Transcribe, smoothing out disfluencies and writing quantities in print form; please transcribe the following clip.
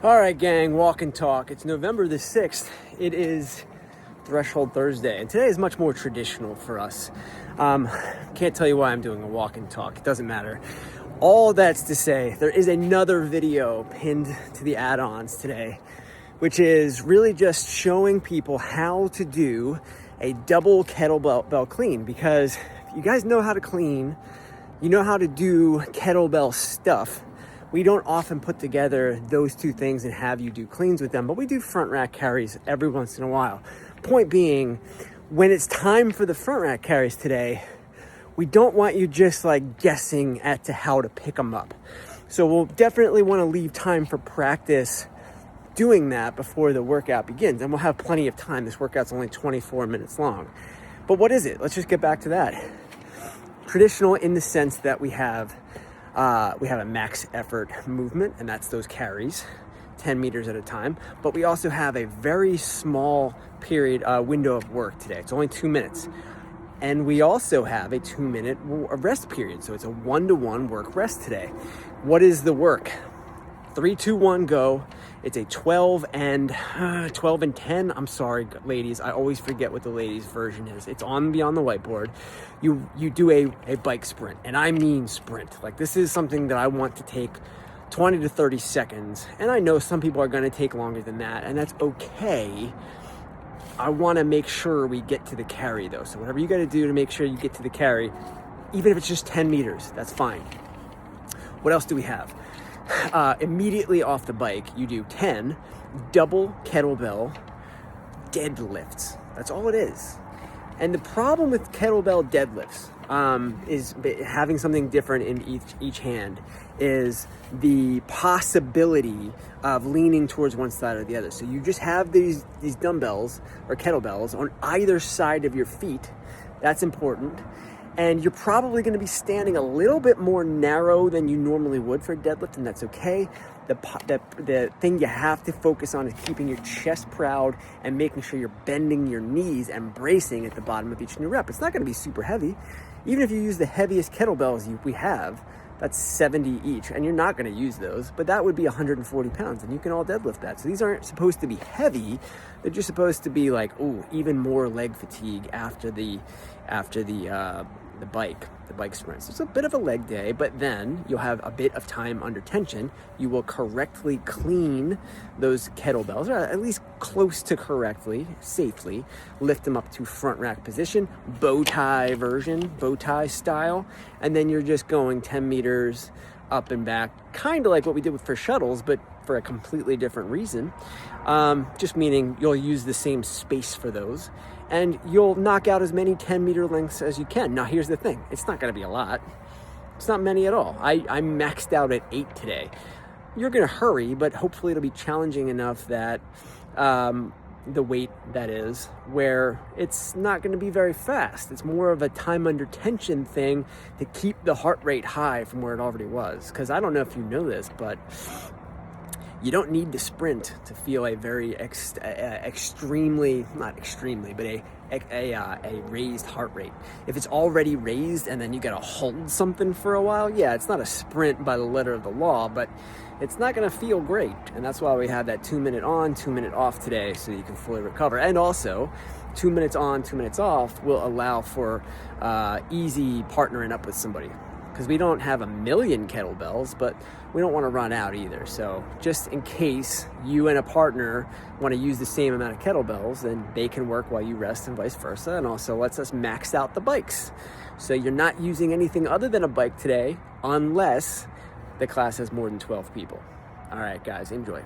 All right, gang, walk and talk. It's November the 6th. It is Threshold Thursday, and today is much more traditional for us. Can't tell you why I'm doing a walk and talk. It doesn't matter. All that's to say, there is another video pinned to the add-ons today, which is really just showing people how to do a double kettlebell clean, because you guys know how to clean, you know how to do kettlebell stuff. We don't often put together those two things and have you do cleans with them, but we do front rack carries every once in a while. Point being, when it's time for the front rack carries today, we don't want you just like guessing as to how to pick them up. So we'll definitely want to leave time for practice doing that before the workout begins. And we'll have plenty of time. This workout's only 24 minutes long. But what is it? Let's just get back to that. Traditional in the sense that we have a max effort movement, and that's those carries, 10 meters at a time. But we also have a very small period, window of work today. It's only 2 minutes. And we also have a 2-minute rest period. So it's a 1-to-1 work rest today. What is the work? 3, 2, 1, go. It's a 12 and 10. I'm sorry, ladies. I always forget what the ladies' version is. It's on the whiteboard. You do a bike sprint, and I mean sprint. Like, this is something that I want to take 20 to 30 seconds. And I know some people are going to take longer than that, and that's okay. I want to make sure we get to the carry, though. So whatever you got to do to make sure you get to the carry, even if it's just 10 meters, that's fine. What else do we have? Immediately off the bike, you do 10 double kettlebell deadlifts. That's all it is. And the problem with kettlebell deadlifts is having something different in each hand is the possibility of leaning towards one side or the other. So you just have these dumbbells or kettlebells on either side of your feet. That's important. And you're probably going to be standing a little bit more narrow than you normally would for a deadlift, and that's okay. The thing you have to focus on is keeping your chest proud and making sure you're bending your knees and bracing at the bottom of each new rep. It's not going to be super heavy. Even if you use the heaviest kettlebells we have, that's 70 each, and you're not going to use those, but that would be 140 pounds, and you can all deadlift that. So these aren't supposed to be heavy. They're just supposed to be like, even more leg fatigue after the bike sprints. It's a bit of a leg day, but then you'll have a bit of time under tension. You will correctly clean those kettlebells, or at least close to correctly, safely, lift them up to front rack position, bow tie style, and then you're just going 10 meters up and back, kind of like what we did for shuttles, but for a completely different reason. Just meaning you'll use the same space for those, and you'll knock out as many 10-meter lengths as you can. Now, here's the thing. It's not going to be a lot. It's not many at all. I maxed out at 8 today. You're going to hurry, but hopefully it'll be challenging enough that the weight, that is, where it's not going to be very fast. It's more of a time under tension thing to keep the heart rate high from where it already was. Because I don't know if you know this, but you don't need to sprint to feel a very extremely, not extremely, but a raised heart rate. If it's already raised and then you gotta hold something for a while, yeah, it's not a sprint by the letter of the law, but it's not gonna feel great. And that's why we have that 2-minute on, 2-minute off today, so you can fully recover. And also, 2 minutes on, 2 minutes off will allow for easy partnering up with somebody. Because we don't have a million kettlebells, but we don't want to run out either. So just in case you and a partner want to use the same amount of kettlebells, then they can work while you rest and vice versa. And also lets us max out the bikes. So you're not using anything other than a bike today unless the class has more than 12 people. All right, guys, enjoy.